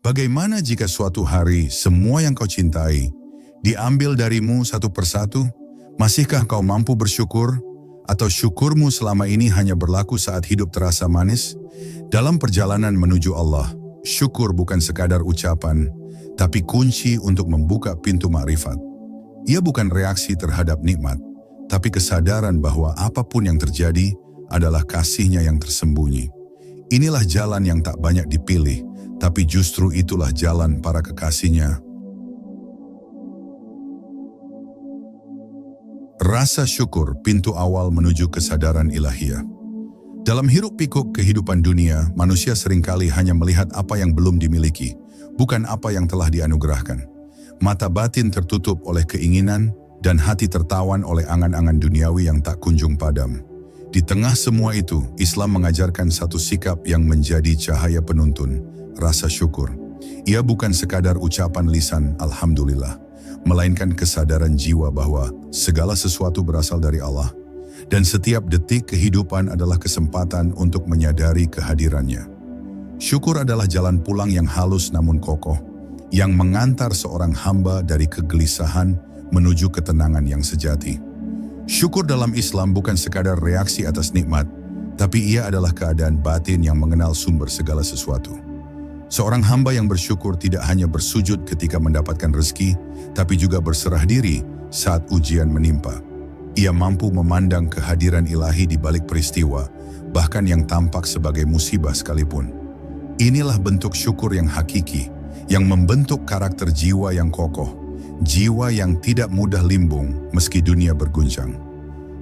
Bagaimana jika suatu hari semua yang kau cintai diambil darimu satu persatu? Masihkah kau mampu bersyukur? Atau syukurmu selama ini hanya berlaku saat hidup terasa manis? Dalam perjalanan menuju Allah, syukur bukan sekadar ucapan, tapi kunci untuk membuka pintu makrifat. Ia bukan reaksi terhadap nikmat, tapi kesadaran bahwa apapun yang terjadi adalah kasih-Nya yang tersembunyi. Inilah jalan yang tak banyak dipilih, tapi justru itulah jalan para kekasih-Nya. Rasa syukur, pintu awal menuju kesadaran ilahiyah. Dalam hiruk-pikuk kehidupan dunia, manusia seringkali hanya melihat apa yang belum dimiliki, bukan apa yang telah dianugerahkan. Mata batin tertutup oleh keinginan, dan hati tertawan oleh angan-angan duniawi yang tak kunjung padam. Di tengah semua itu, Islam mengajarkan satu sikap yang menjadi cahaya penuntun, rasa syukur. Ia bukan sekadar ucapan lisan Alhamdulillah, melainkan kesadaran jiwa bahwa segala sesuatu berasal dari Allah, dan setiap detik kehidupan adalah kesempatan untuk menyadari kehadirannya. Syukur adalah jalan pulang yang halus namun kokoh, yang mengantar seorang hamba dari kegelisahan menuju ketenangan yang sejati. Syukur dalam Islam bukan sekadar reaksi atas nikmat, tapi ia adalah keadaan batin yang mengenal sumber segala sesuatu. Seorang hamba yang bersyukur tidak hanya bersujud ketika mendapatkan rezeki, tapi juga berserah diri saat ujian menimpa. Ia mampu memandang kehadiran ilahi di balik peristiwa, bahkan yang tampak sebagai musibah sekalipun. Inilah bentuk syukur yang hakiki, yang membentuk karakter jiwa yang kokoh, jiwa yang tidak mudah limbung meski dunia berguncang.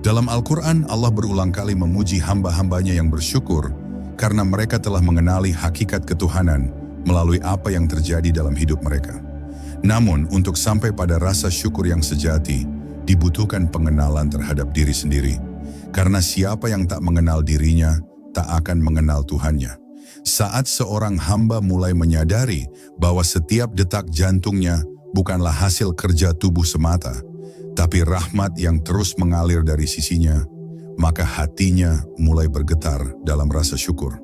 Dalam Al-Quran, Allah berulang kali memuji hamba-hambanya yang bersyukur karena mereka telah mengenali hakikat ketuhanan melalui apa yang terjadi dalam hidup mereka. Namun, untuk sampai pada rasa syukur yang sejati, dibutuhkan pengenalan terhadap diri sendiri. Karena siapa yang tak mengenal dirinya, tak akan mengenal Tuhannya. Saat seorang hamba mulai menyadari bahwa setiap detak jantungnya bukanlah hasil kerja tubuh semata, tapi rahmat yang terus mengalir dari sisinya, maka hatinya mulai bergetar dalam rasa syukur.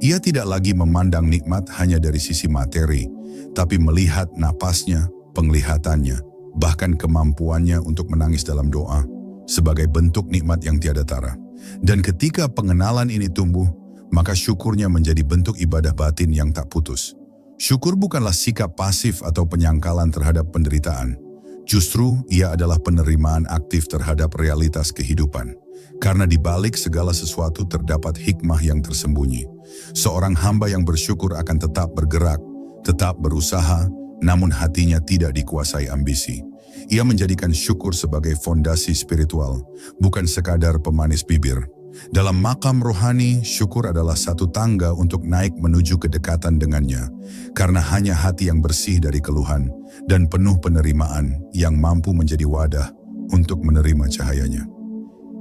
Ia tidak lagi memandang nikmat hanya dari sisi materi, tapi melihat napasnya, penglihatannya, bahkan kemampuannya untuk menangis dalam doa, sebagai bentuk nikmat yang tiada tara. Dan ketika pengenalan ini tumbuh, maka syukurnya menjadi bentuk ibadah batin yang tak putus. Syukur bukanlah sikap pasif atau penyangkalan terhadap penderitaan. Justru ia adalah penerimaan aktif terhadap realitas kehidupan. Karena di balik segala sesuatu terdapat hikmah yang tersembunyi. Seorang hamba yang bersyukur akan tetap bergerak, tetap berusaha, namun hatinya tidak dikuasai ambisi. Ia menjadikan syukur sebagai fondasi spiritual, bukan sekadar pemanis bibir. Dalam makam rohani, syukur adalah satu tangga untuk naik menuju kedekatan dengannya, karena hanya hati yang bersih dari keluhan dan penuh penerimaan yang mampu menjadi wadah untuk menerima cahayanya.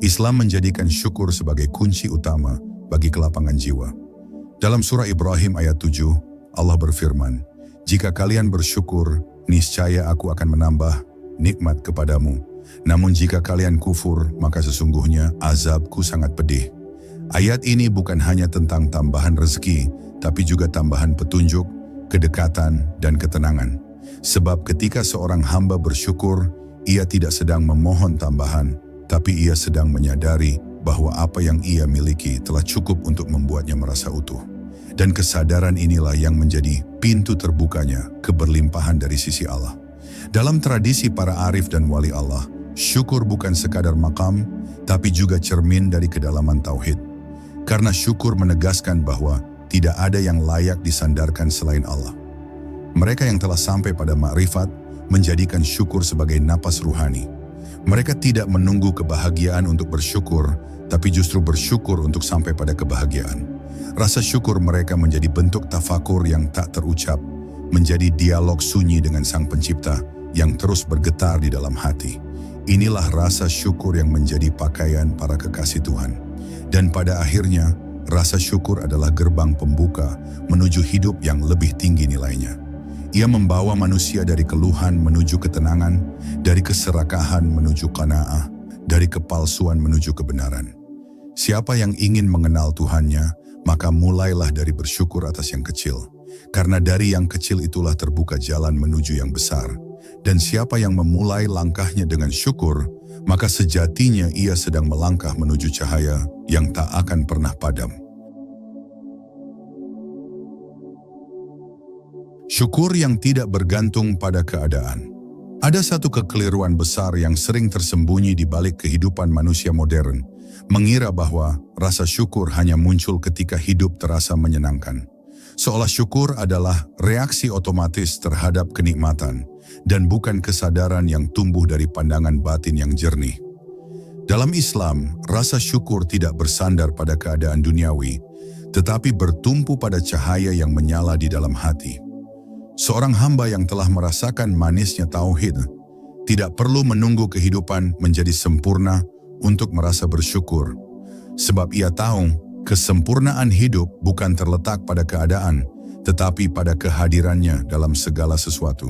Islam menjadikan syukur sebagai kunci utama bagi kelapangan jiwa. Dalam surah Ibrahim ayat 7, Allah berfirman, "Jika kalian bersyukur, niscaya aku akan menambah nikmat kepadamu. Namun jika kalian kufur, maka sesungguhnya azabku sangat pedih." Ayat ini bukan hanya tentang tambahan rezeki, tapi juga tambahan petunjuk, kedekatan, dan ketenangan. Sebab ketika seorang hamba bersyukur, ia tidak sedang memohon tambahan, tapi ia sedang menyadari bahwa apa yang ia miliki telah cukup untuk membuatnya merasa utuh. Dan kesadaran inilah yang menjadi pintu terbukanya keberlimpahan dari sisi Allah. Dalam tradisi para arif dan wali Allah, syukur bukan sekadar makam, tapi juga cermin dari kedalaman tauhid. Karena syukur menegaskan bahwa tidak ada yang layak disandarkan selain Allah. Mereka yang telah sampai pada makrifat menjadikan syukur sebagai napas ruhani. Mereka tidak menunggu kebahagiaan untuk bersyukur, tapi justru bersyukur untuk sampai pada kebahagiaan. Rasa syukur mereka menjadi bentuk tafakur yang tak terucap, menjadi dialog sunyi dengan Sang Pencipta yang terus bergetar di dalam hati. Inilah rasa syukur yang menjadi pakaian para kekasih Tuhan. Dan pada akhirnya, rasa syukur adalah gerbang pembuka menuju hidup yang lebih tinggi nilainya. Ia membawa manusia dari keluhan menuju ketenangan, dari keserakahan menuju qanaah, dari kepalsuan menuju kebenaran. Siapa yang ingin mengenal Tuhannya, maka mulailah dari bersyukur atas yang kecil. Karena dari yang kecil itulah terbuka jalan menuju yang besar. Dan siapa yang memulai langkahnya dengan syukur, maka sejatinya ia sedang melangkah menuju cahaya yang tak akan pernah padam. Syukur yang tidak bergantung pada keadaan. Ada satu kekeliruan besar yang sering tersembunyi di balik kehidupan manusia modern, mengira bahwa rasa syukur hanya muncul ketika hidup terasa menyenangkan. Seolah syukur adalah reaksi otomatis terhadap kenikmatan dan bukan kesadaran yang tumbuh dari pandangan batin yang jernih. Dalam Islam, rasa syukur tidak bersandar pada keadaan duniawi, tetapi bertumpu pada cahaya yang menyala di dalam hati. Seorang hamba yang telah merasakan manisnya tauhid tidak perlu menunggu kehidupan menjadi sempurna untuk merasa bersyukur, sebab ia tahu kesempurnaan hidup bukan terletak pada keadaan, tetapi pada kehadirannya dalam segala sesuatu.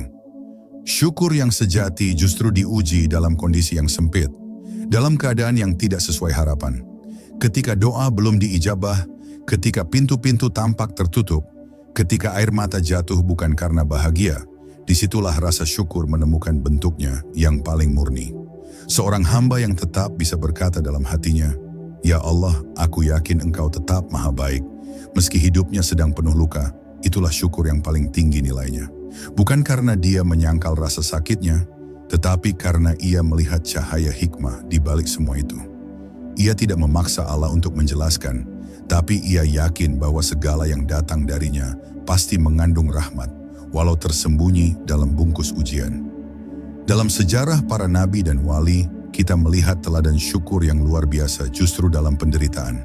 Syukur yang sejati justru diuji dalam kondisi yang sempit, dalam keadaan yang tidak sesuai harapan. Ketika doa belum diijabah, ketika pintu-pintu tampak tertutup, ketika air mata jatuh bukan karena bahagia, disitulah rasa syukur menemukan bentuknya yang paling murni. Seorang hamba yang tetap bisa berkata dalam hatinya, "Ya Allah, aku yakin Engkau tetap maha baik, meski hidupnya sedang penuh luka," itulah syukur yang paling tinggi nilainya. Bukan karena dia menyangkal rasa sakitnya, tetapi karena ia melihat cahaya hikmah di balik semua itu. Ia tidak memaksa Allah untuk menjelaskan, tapi ia yakin bahwa segala yang datang darinya pasti mengandung rahmat, walau tersembunyi dalam bungkus ujian. Dalam sejarah para nabi dan wali, kita melihat teladan syukur yang luar biasa justru dalam penderitaan.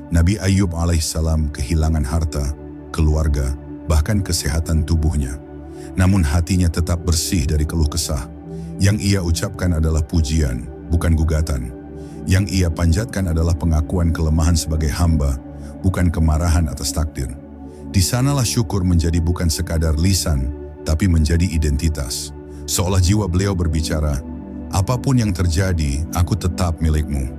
Nabi Ayub alaihissalam kehilangan harta, keluarga, bahkan kesehatan tubuhnya. Namun hatinya tetap bersih dari keluh kesah. Yang ia ucapkan adalah pujian, bukan gugatan. Yang ia panjatkan adalah pengakuan kelemahan sebagai hamba, bukan kemarahan atas takdir. Di sanalah syukur menjadi bukan sekadar lisan, tapi menjadi identitas. Seolah jiwa beliau berbicara, "Apapun yang terjadi, aku tetap milikmu."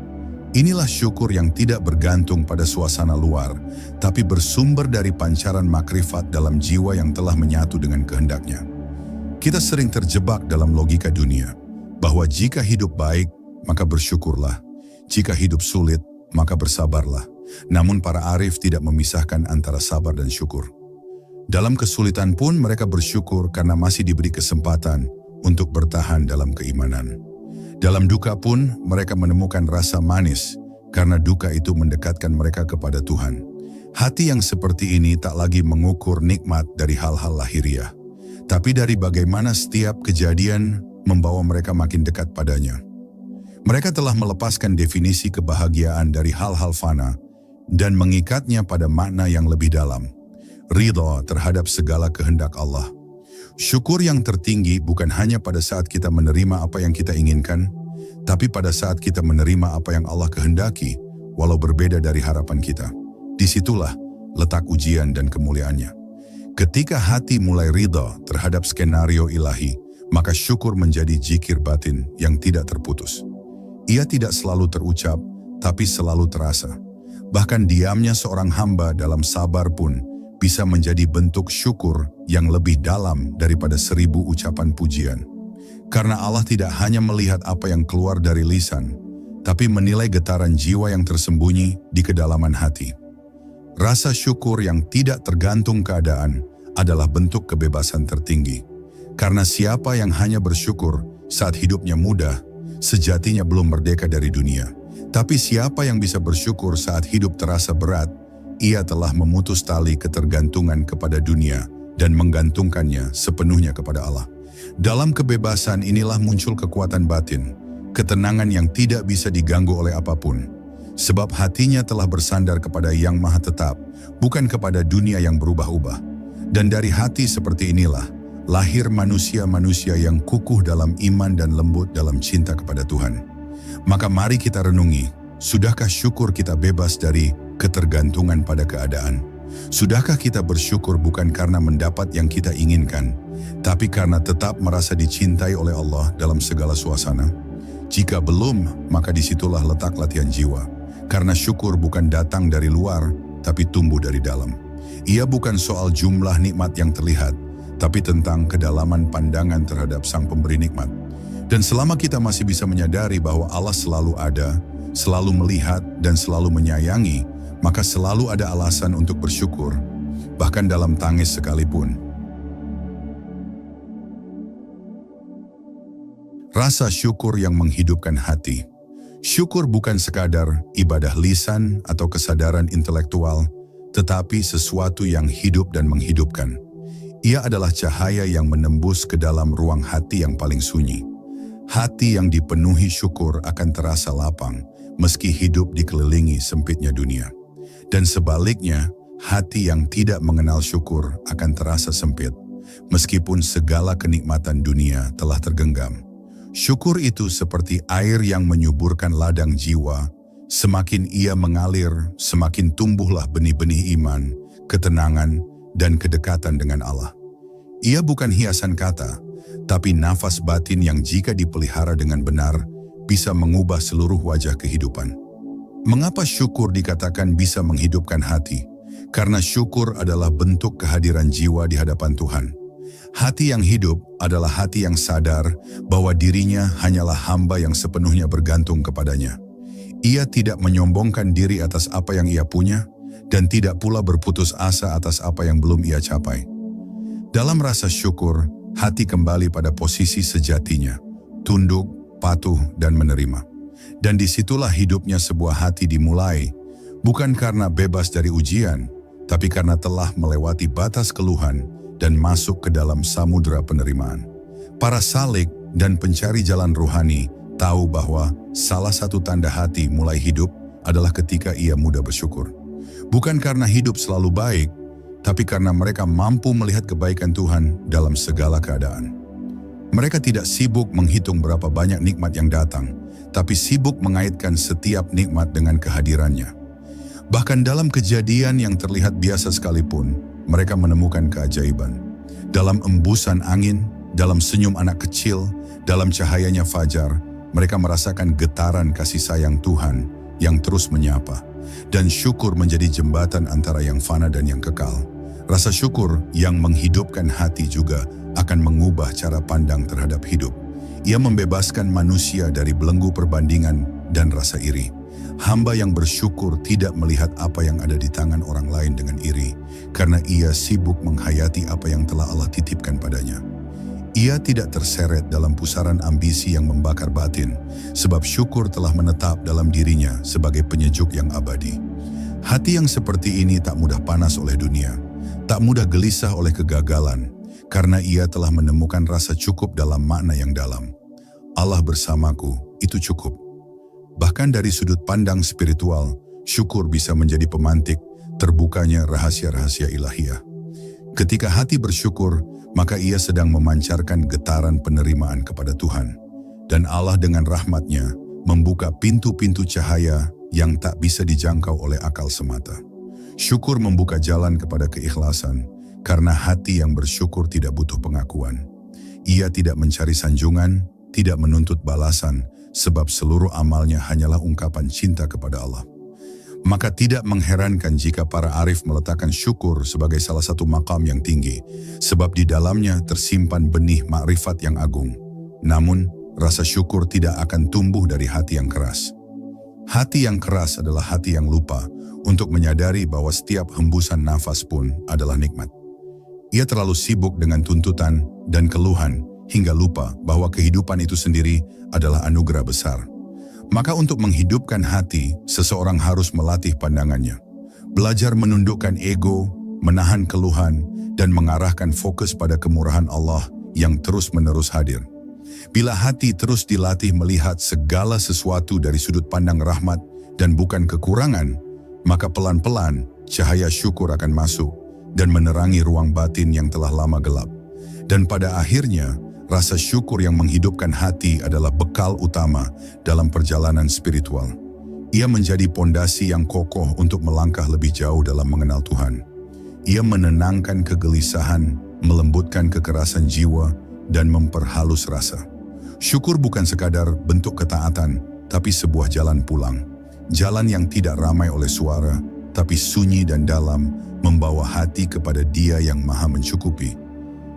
Inilah syukur yang tidak bergantung pada suasana luar, tapi bersumber dari pancaran makrifat dalam jiwa yang telah menyatu dengan kehendaknya. Kita sering terjebak dalam logika dunia, bahwa jika hidup baik, maka bersyukurlah. Jika hidup sulit, maka bersabarlah. Namun para arif tidak memisahkan antara sabar dan syukur. Dalam kesulitan pun mereka bersyukur karena masih diberi kesempatan untuk bertahan dalam keimanan. Dalam duka pun mereka menemukan rasa manis karena duka itu mendekatkan mereka kepada Tuhan. Hati yang seperti ini tak lagi mengukur nikmat dari hal-hal lahiriah, tapi dari bagaimana setiap kejadian membawa mereka makin dekat padanya. Mereka telah melepaskan definisi kebahagiaan dari hal-hal fana dan mengikatnya pada makna yang lebih dalam, ridha terhadap segala kehendak Allah. Syukur yang tertinggi bukan hanya pada saat kita menerima apa yang kita inginkan, tapi pada saat kita menerima apa yang Allah kehendaki, walau berbeda dari harapan kita. Disitulah letak ujian dan kemuliaannya. Ketika hati mulai ridha terhadap skenario ilahi, maka syukur menjadi zikir batin yang tidak terputus. Ia tidak selalu terucap, tapi selalu terasa. Bahkan diamnya seorang hamba dalam sabar pun bisa menjadi bentuk syukur yang lebih dalam daripada 1000 ucapan pujian. Karena Allah tidak hanya melihat apa yang keluar dari lisan, tapi menilai getaran jiwa yang tersembunyi di kedalaman hati. Rasa syukur yang tidak tergantung keadaan adalah bentuk kebebasan tertinggi. Karena siapa yang hanya bersyukur saat hidupnya mudah, sejatinya belum merdeka dari dunia. Tapi siapa yang bisa bersyukur saat hidup terasa berat, ia telah memutus tali ketergantungan kepada dunia dan menggantungkannya sepenuhnya kepada Allah. Dalam kebebasan inilah muncul kekuatan batin, ketenangan yang tidak bisa diganggu oleh apapun. Sebab hatinya telah bersandar kepada Yang Maha Tetap, bukan kepada dunia yang berubah-ubah. Dan dari hati seperti inilah, lahir manusia-manusia yang kukuh dalam iman dan lembut dalam cinta kepada Tuhan. Maka mari kita renungi, sudahkah syukur kita bebas dari ketergantungan pada keadaan? Sudahkah kita bersyukur bukan karena mendapat yang kita inginkan, tapi karena tetap merasa dicintai oleh Allah dalam segala suasana? Jika belum, maka disitulah letak latihan jiwa. Karena syukur bukan datang dari luar, tapi tumbuh dari dalam. Ia bukan soal jumlah nikmat yang terlihat, tapi tentang kedalaman pandangan terhadap Sang Pemberi nikmat. Dan selama kita masih bisa menyadari bahwa Allah selalu ada, selalu melihat, dan selalu menyayangi, maka selalu ada alasan untuk bersyukur, bahkan dalam tangis sekalipun. Rasa syukur yang menghidupkan hati. Syukur bukan sekadar ibadah lisan atau kesadaran intelektual, tetapi sesuatu yang hidup dan menghidupkan. Ia adalah cahaya yang menembus ke dalam ruang hati yang paling sunyi. Hati yang dipenuhi syukur akan terasa lapang, meski hidup dikelilingi sempitnya dunia. Dan sebaliknya, hati yang tidak mengenal syukur akan terasa sempit, meskipun segala kenikmatan dunia telah tergenggam. Syukur itu seperti air yang menyuburkan ladang jiwa. Semakin ia mengalir, semakin tumbuhlah benih-benih iman, ketenangan, dan kedekatan dengan Allah. Ia bukan hiasan kata, tapi nafas batin yang jika dipelihara dengan benar, bisa mengubah seluruh wajah kehidupan. Mengapa syukur dikatakan bisa menghidupkan hati? Karena syukur adalah bentuk kehadiran jiwa di hadapan Tuhan. Hati yang hidup adalah hati yang sadar bahwa dirinya hanyalah hamba yang sepenuhnya bergantung kepadanya. Ia tidak menyombongkan diri atas apa yang ia punya, dan tidak pula berputus asa atas apa yang belum ia capai. Dalam rasa syukur, hati kembali pada posisi sejatinya, tunduk, patuh, dan menerima. Dan disitulah hidupnya sebuah hati dimulai, bukan karena bebas dari ujian, tapi karena telah melewati batas keluhan dan masuk ke dalam samudera penerimaan. Para salik dan pencari jalan ruhani tahu bahwa salah satu tanda hati mulai hidup adalah ketika ia mudah bersyukur. Bukan karena hidup selalu baik, tapi karena mereka mampu melihat kebaikan Tuhan dalam segala keadaan. Mereka tidak sibuk menghitung berapa banyak nikmat yang datang, tapi sibuk mengaitkan setiap nikmat dengan kehadirannya. Bahkan dalam kejadian yang terlihat biasa sekalipun, mereka menemukan keajaiban. Dalam embusan angin, dalam senyum anak kecil, dalam cahayanya fajar, mereka merasakan getaran kasih sayang Tuhan yang terus menyapa. Dan syukur menjadi jembatan antara yang fana dan yang kekal. Rasa syukur yang menghidupkan hati juga akan mengubah cara pandang terhadap hidup. Ia membebaskan manusia dari belenggu perbandingan dan rasa iri. Hamba yang bersyukur tidak melihat apa yang ada di tangan orang lain dengan iri, karena ia sibuk menghayati apa yang telah Allah titipkan padanya. Ia tidak terseret dalam pusaran ambisi yang membakar batin, sebab syukur telah menetap dalam dirinya sebagai penyejuk yang abadi. Hati yang seperti ini tak mudah panas oleh dunia, tak mudah gelisah oleh kegagalan, karena ia telah menemukan rasa cukup dalam makna yang dalam. Allah bersamaku, itu cukup. Bahkan dari sudut pandang spiritual, syukur bisa menjadi pemantik terbukanya rahasia-rahasia ilahiyah. Ketika hati bersyukur, maka ia sedang memancarkan getaran penerimaan kepada Tuhan. Dan Allah dengan rahmat-Nya membuka pintu-pintu cahaya yang tak bisa dijangkau oleh akal semata. Syukur membuka jalan kepada keikhlasan, karena hati yang bersyukur tidak butuh pengakuan. Ia tidak mencari sanjungan, tidak menuntut balasan, sebab seluruh amalnya hanyalah ungkapan cinta kepada Allah. Maka tidak mengherankan jika para arif meletakkan syukur sebagai salah satu maqam yang tinggi, sebab di dalamnya tersimpan benih makrifat yang agung. Namun, rasa syukur tidak akan tumbuh dari hati yang keras. Hati yang keras adalah hati yang lupa untuk menyadari bahwa setiap hembusan nafas pun adalah nikmat. Ia terlalu sibuk dengan tuntutan dan keluhan hingga lupa bahwa kehidupan itu sendiri adalah anugerah besar. Maka untuk menghidupkan hati, seseorang harus melatih pandangannya. Belajar menundukkan ego, menahan keluhan, dan mengarahkan fokus pada kemurahan Allah yang terus-menerus hadir. Bila hati terus dilatih melihat segala sesuatu dari sudut pandang rahmat dan bukan kekurangan, maka pelan-pelan cahaya syukur akan masuk dan menerangi ruang batin yang telah lama gelap. Dan pada akhirnya, rasa syukur yang menghidupkan hati adalah bekal utama dalam perjalanan spiritual. Ia menjadi pondasi yang kokoh untuk melangkah lebih jauh dalam mengenal Tuhan. Ia menenangkan kegelisahan, melembutkan kekerasan jiwa, dan memperhalus rasa. Syukur bukan sekadar bentuk ketaatan, tapi sebuah jalan pulang. Jalan yang tidak ramai oleh suara, tapi sunyi dan dalam, membawa hati kepada Dia yang Maha Mencukupi.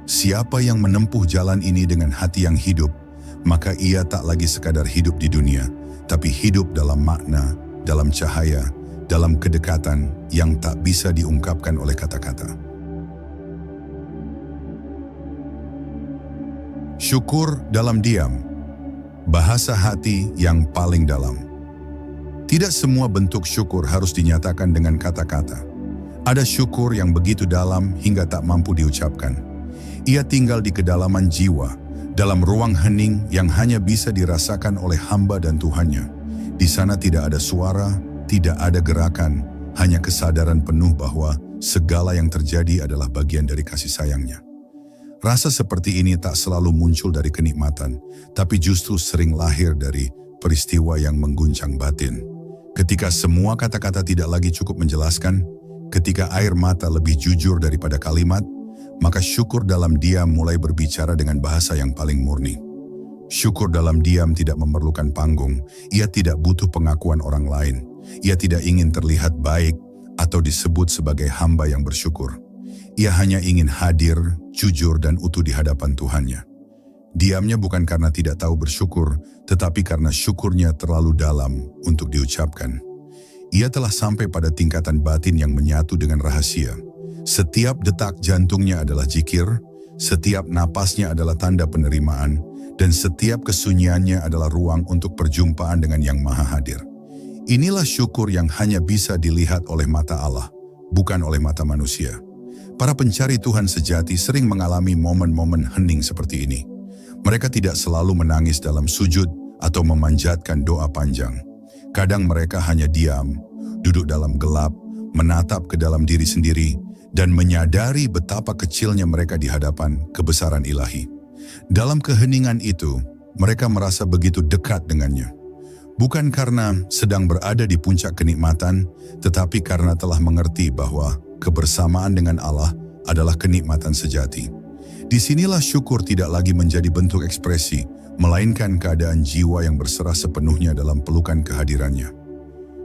Siapa yang menempuh jalan ini dengan hati yang hidup, maka ia tak lagi sekadar hidup di dunia, tapi hidup dalam makna, dalam cahaya, dalam kedekatan yang tak bisa diungkapkan oleh kata-kata. Syukur dalam diam, bahasa hati yang paling dalam. Tidak semua bentuk syukur harus dinyatakan dengan kata-kata. Ada syukur yang begitu dalam hingga tak mampu diucapkan. Ia tinggal di kedalaman jiwa, dalam ruang hening yang hanya bisa dirasakan oleh hamba dan Tuhannya. Di sana tidak ada suara, tidak ada gerakan, hanya kesadaran penuh bahwa segala yang terjadi adalah bagian dari kasih sayangnya. Rasa seperti ini tak selalu muncul dari kenikmatan, tapi justru sering lahir dari peristiwa yang mengguncang batin. Ketika semua kata-kata tidak lagi cukup menjelaskan, ketika air mata lebih jujur daripada kalimat, maka syukur dalam diam mulai berbicara dengan bahasa yang paling murni. Syukur dalam diam tidak memerlukan panggung, ia tidak butuh pengakuan orang lain, ia tidak ingin terlihat baik atau disebut sebagai hamba yang bersyukur. Ia hanya ingin hadir, jujur dan utuh di hadapan Tuhannya. Diamnya bukan karena tidak tahu bersyukur, tetapi karena syukurnya terlalu dalam untuk diucapkan. Ia telah sampai pada tingkatan batin yang menyatu dengan rahasia. Setiap detak jantungnya adalah zikir, setiap napasnya adalah tanda penerimaan, dan setiap kesunyiannya adalah ruang untuk perjumpaan dengan Yang Maha Hadir. Inilah syukur yang hanya bisa dilihat oleh mata Allah, bukan oleh mata manusia. Para pencari Tuhan sejati sering mengalami momen-momen hening seperti ini. Mereka tidak selalu menangis dalam sujud atau memanjatkan doa panjang. Kadang mereka hanya diam, duduk dalam gelap, menatap ke dalam diri sendiri, dan menyadari betapa kecilnya mereka di hadapan kebesaran ilahi. Dalam keheningan itu, mereka merasa begitu dekat dengannya. Bukan karena sedang berada di puncak kenikmatan, tetapi karena telah mengerti bahwa kebersamaan dengan Allah adalah kenikmatan sejati. Disinilah syukur tidak lagi menjadi bentuk ekspresi, melainkan keadaan jiwa yang berserah sepenuhnya dalam pelukan kehadirannya.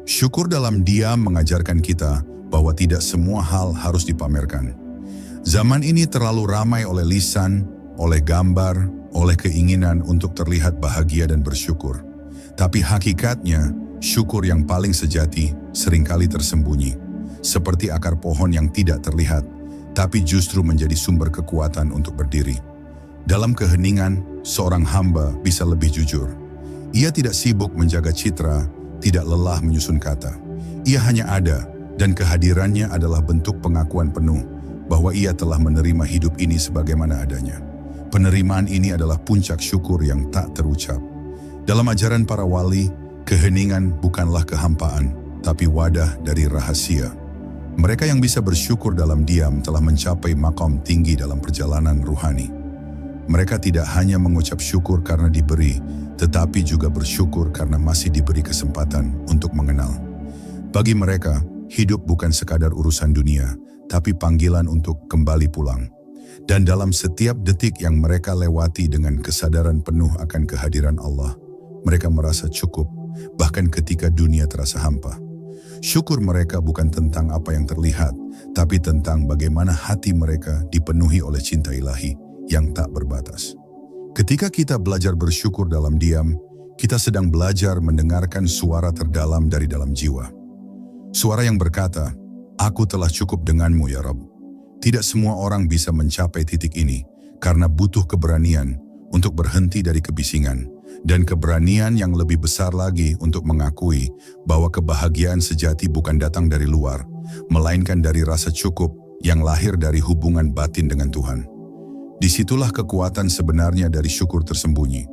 Syukur dalam diam mengajarkan kita bahwa tidak semua hal harus dipamerkan. Zaman ini terlalu ramai oleh lisan, oleh gambar, oleh keinginan untuk terlihat bahagia dan bersyukur. Tapi hakikatnya, syukur yang paling sejati seringkali tersembunyi, seperti akar pohon yang tidak terlihat, tapi justru menjadi sumber kekuatan untuk berdiri. Dalam keheningan, seorang hamba bisa lebih jujur. Ia tidak sibuk menjaga citra, tidak lelah menyusun kata. Ia hanya ada, dan kehadirannya adalah bentuk pengakuan penuh bahwa ia telah menerima hidup ini sebagaimana adanya. Penerimaan ini adalah puncak syukur yang tak terucap. Dalam ajaran para wali, keheningan bukanlah kehampaan, tapi wadah dari rahasia. Mereka yang bisa bersyukur dalam diam telah mencapai maqam tinggi dalam perjalanan ruhani. Mereka tidak hanya mengucap syukur karena diberi, tetapi juga bersyukur karena masih diberi kesempatan untuk mengenal. Bagi mereka, hidup bukan sekadar urusan dunia, tapi panggilan untuk kembali pulang. Dan dalam setiap detik yang mereka lewati dengan kesadaran penuh akan kehadiran Allah, mereka merasa cukup, bahkan ketika dunia terasa hampa. Syukur mereka bukan tentang apa yang terlihat, tapi tentang bagaimana hati mereka dipenuhi oleh cinta ilahi yang tak berbatas. Ketika kita belajar bersyukur dalam diam, kita sedang belajar mendengarkan suara terdalam dari dalam jiwa. Suara yang berkata, "Aku telah cukup denganmu ya Rabb." Tidak semua orang bisa mencapai titik ini, karena butuh keberanian untuk berhenti dari kebisingan, dan keberanian yang lebih besar lagi untuk mengakui bahwa kebahagiaan sejati bukan datang dari luar, melainkan dari rasa cukup yang lahir dari hubungan batin dengan Tuhan. Disitulah kekuatan sebenarnya dari syukur tersembunyi.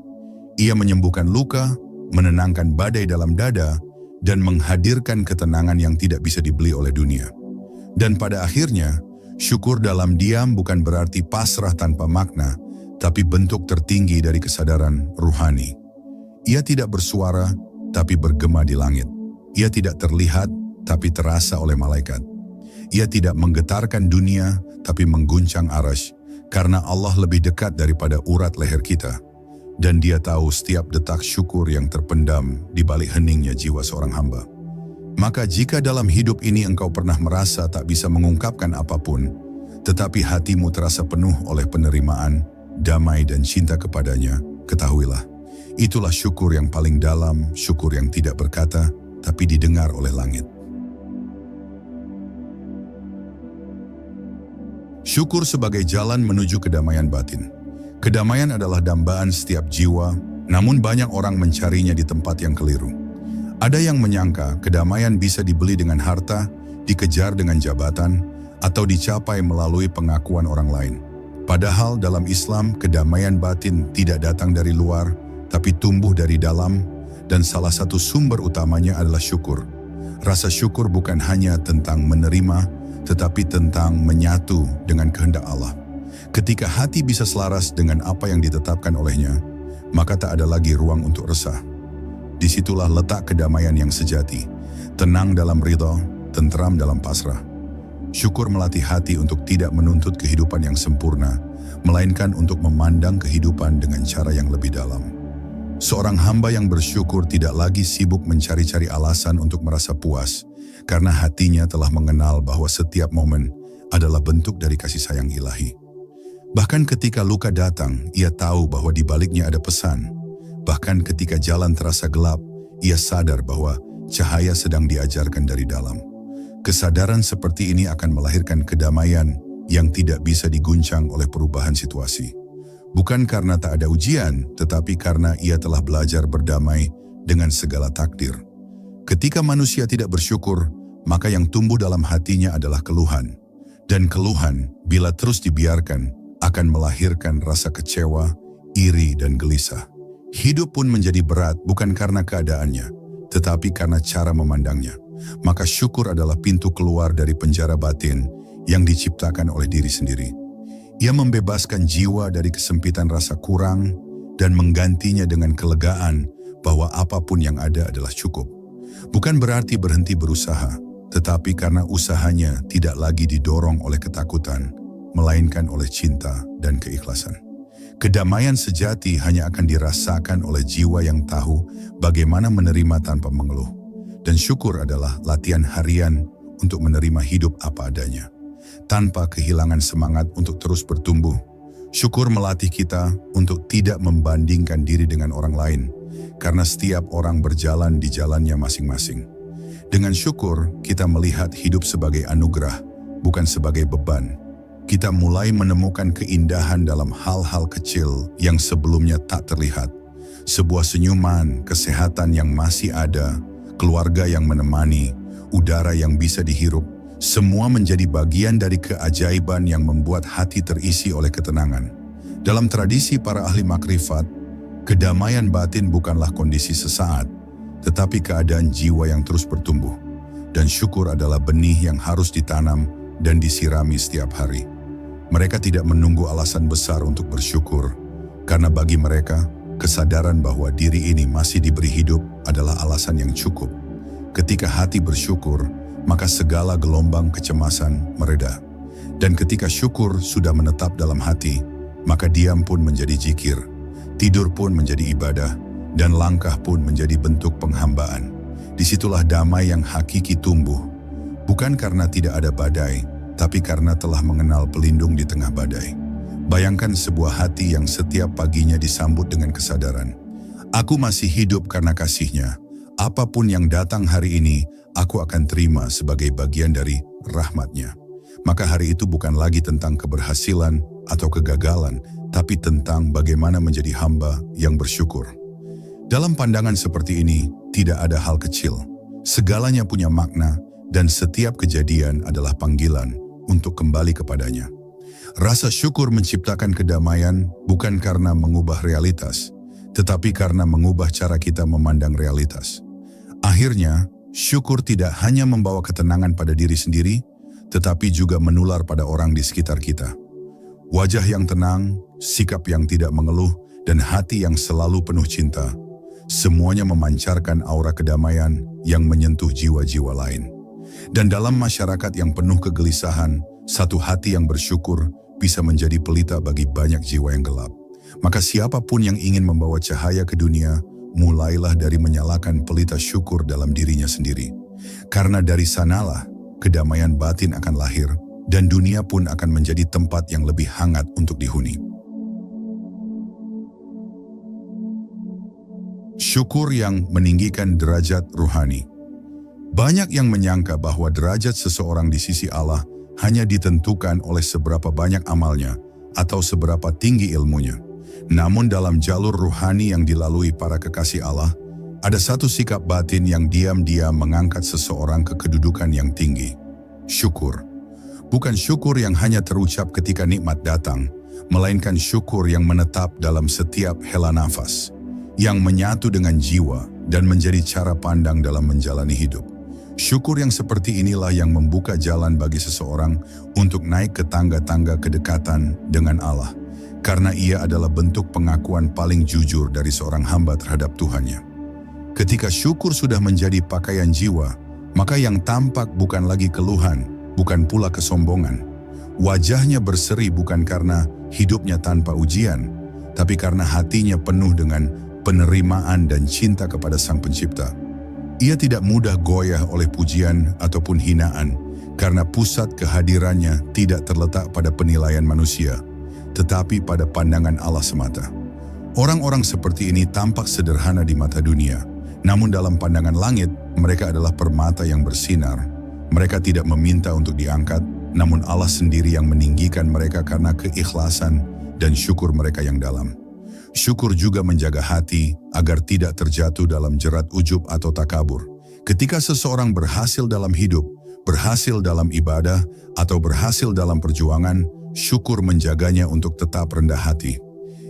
Ia menyembuhkan luka, menenangkan badai dalam dada, dan menghadirkan ketenangan yang tidak bisa dibeli oleh dunia. Dan pada akhirnya, syukur dalam diam bukan berarti pasrah tanpa makna, tapi bentuk tertinggi dari kesadaran ruhani. Ia tidak bersuara, tapi bergema di langit. Ia tidak terlihat, tapi terasa oleh malaikat. Ia tidak menggetarkan dunia, tapi mengguncang arasy, karena Allah lebih dekat daripada urat leher kita. Dan Dia tahu setiap detak syukur yang terpendam di balik heningnya jiwa seorang hamba. Maka jika dalam hidup ini engkau pernah merasa tak bisa mengungkapkan apapun, tetapi hatimu terasa penuh oleh penerimaan, damai dan cinta kepadanya, ketahuilah, itulah syukur yang paling dalam, syukur yang tidak berkata, tapi didengar oleh langit. Syukur sebagai jalan menuju kedamaian batin. Kedamaian adalah dambaan setiap jiwa, namun banyak orang mencarinya di tempat yang keliru. Ada yang menyangka kedamaian bisa dibeli dengan harta, dikejar dengan jabatan, atau dicapai melalui pengakuan orang lain. Padahal dalam Islam, kedamaian batin tidak datang dari luar, tapi tumbuh dari dalam, dan salah satu sumber utamanya adalah syukur. Rasa syukur bukan hanya tentang menerima, tetapi tentang menyatu dengan kehendak Allah. Ketika hati bisa selaras dengan apa yang ditetapkan olehnya, maka tak ada lagi ruang untuk resah. Disitulah letak kedamaian yang sejati, tenang dalam ridha, tentram dalam pasrah. Syukur melatih hati untuk tidak menuntut kehidupan yang sempurna, melainkan untuk memandang kehidupan dengan cara yang lebih dalam. Seorang hamba yang bersyukur tidak lagi sibuk mencari-cari alasan untuk merasa puas, karena hatinya telah mengenal bahwa setiap momen adalah bentuk dari kasih sayang ilahi. Bahkan ketika luka datang, ia tahu bahwa di baliknya ada pesan. Bahkan ketika jalan terasa gelap, ia sadar bahwa cahaya sedang diajarkan dari dalam. Kesadaran seperti ini akan melahirkan kedamaian yang tidak bisa diguncang oleh perubahan situasi. Bukan karena tak ada ujian, tetapi karena ia telah belajar berdamai dengan segala takdir. Ketika manusia tidak bersyukur, maka yang tumbuh dalam hatinya adalah keluhan. Dan keluhan, bila terus dibiarkan, akan melahirkan rasa kecewa, iri, dan gelisah. Hidup pun menjadi berat bukan karena keadaannya, tetapi karena cara memandangnya. Maka syukur adalah pintu keluar dari penjara batin yang diciptakan oleh diri sendiri. Ia membebaskan jiwa dari kesempitan rasa kurang dan menggantinya dengan kelegaan bahwa apapun yang ada adalah cukup. Bukan berarti berhenti berusaha, tetapi karena usahanya tidak lagi didorong oleh ketakutan, melainkan oleh cinta dan keikhlasan. Kedamaian sejati hanya akan dirasakan oleh jiwa yang tahu bagaimana menerima tanpa mengeluh. Dan syukur adalah latihan harian untuk menerima hidup apa adanya, tanpa kehilangan semangat untuk terus bertumbuh. Syukur melatih kita untuk tidak membandingkan diri dengan orang lain, karena setiap orang berjalan di jalannya masing-masing. Dengan syukur, kita melihat hidup sebagai anugerah, bukan sebagai beban. Kita mulai menemukan keindahan dalam hal-hal kecil yang sebelumnya tak terlihat. Sebuah senyuman, kesehatan yang masih ada, keluarga yang menemani, udara yang bisa dihirup, semua menjadi bagian dari keajaiban yang membuat hati terisi oleh ketenangan. Dalam tradisi para ahli makrifat, kedamaian batin bukanlah kondisi sesaat, tetapi keadaan jiwa yang terus bertumbuh. Dan syukur adalah benih yang harus ditanam dan disirami setiap hari. Mereka tidak menunggu alasan besar untuk bersyukur, karena bagi mereka, kesadaran bahwa diri ini masih diberi hidup adalah alasan yang cukup. Ketika hati bersyukur, maka segala gelombang kecemasan mereda. Dan ketika syukur sudah menetap dalam hati, maka diam pun menjadi zikir, tidur pun menjadi ibadah, dan langkah pun menjadi bentuk penghambaan. Disitulah damai yang hakiki tumbuh, bukan karena tidak ada badai, tapi karena telah mengenal pelindung di tengah badai. Bayangkan sebuah hati yang setiap paginya disambut dengan kesadaran. Aku masih hidup karena kasih-Nya. Apapun yang datang hari ini, aku akan terima sebagai bagian dari rahmat-Nya. Maka hari itu bukan lagi tentang keberhasilan atau kegagalan, tapi tentang bagaimana menjadi hamba yang bersyukur. Dalam pandangan seperti ini, tidak ada hal kecil. Segalanya punya makna, dan setiap kejadian adalah panggilan untuk kembali kepadanya. Rasa syukur menciptakan kedamaian bukan karena mengubah realitas, tetapi karena mengubah cara kita memandang realitas. Akhirnya, syukur tidak hanya membawa ketenangan pada diri sendiri, tetapi juga menular pada orang di sekitar kita. Wajah yang tenang, sikap yang tidak mengeluh, dan hati yang selalu penuh cinta, semuanya memancarkan aura kedamaian yang menyentuh jiwa-jiwa lain. Dan dalam masyarakat yang penuh kegelisahan, satu hati yang bersyukur bisa menjadi pelita bagi banyak jiwa yang gelap. Maka siapapun yang ingin membawa cahaya ke dunia, mulailah dari menyalakan pelita syukur dalam dirinya sendiri. Karena dari sanalah kedamaian batin akan lahir dan dunia pun akan menjadi tempat yang lebih hangat untuk dihuni. Syukur yang meninggikan derajat ruhani. Banyak yang menyangka bahwa derajat seseorang di sisi Allah hanya ditentukan oleh seberapa banyak amalnya atau seberapa tinggi ilmunya. Namun dalam jalur ruhani yang dilalui para kekasih Allah, ada satu sikap batin yang diam-diam mengangkat seseorang ke kedudukan yang tinggi. Syukur. Bukan syukur yang hanya terucap ketika nikmat datang, melainkan syukur yang menetap dalam setiap hela nafas, yang menyatu dengan jiwa dan menjadi cara pandang dalam menjalani hidup. Syukur yang seperti inilah yang membuka jalan bagi seseorang untuk naik ke tangga-tangga kedekatan dengan Allah, karena ia adalah bentuk pengakuan paling jujur dari seorang hamba terhadap Tuhannya. Ketika syukur sudah menjadi pakaian jiwa, maka yang tampak bukan lagi keluhan, bukan pula kesombongan. Wajahnya berseri bukan karena hidupnya tanpa ujian, tapi karena hatinya penuh dengan penerimaan dan cinta kepada Sang Pencipta. Ia tidak mudah goyah oleh pujian ataupun hinaan, karena pusat kehadirannya tidak terletak pada penilaian manusia, tetapi pada pandangan Allah semata. Orang-orang seperti ini tampak sederhana di mata dunia, namun dalam pandangan langit, mereka adalah permata yang bersinar. Mereka tidak meminta untuk diangkat, namun Allah sendiri yang meninggikan mereka karena keikhlasan dan syukur mereka yang dalam. Syukur juga menjaga hati agar tidak terjatuh dalam jerat ujub atau takabur. Ketika seseorang berhasil dalam hidup, berhasil dalam ibadah, atau berhasil dalam perjuangan, syukur menjaganya untuk tetap rendah hati.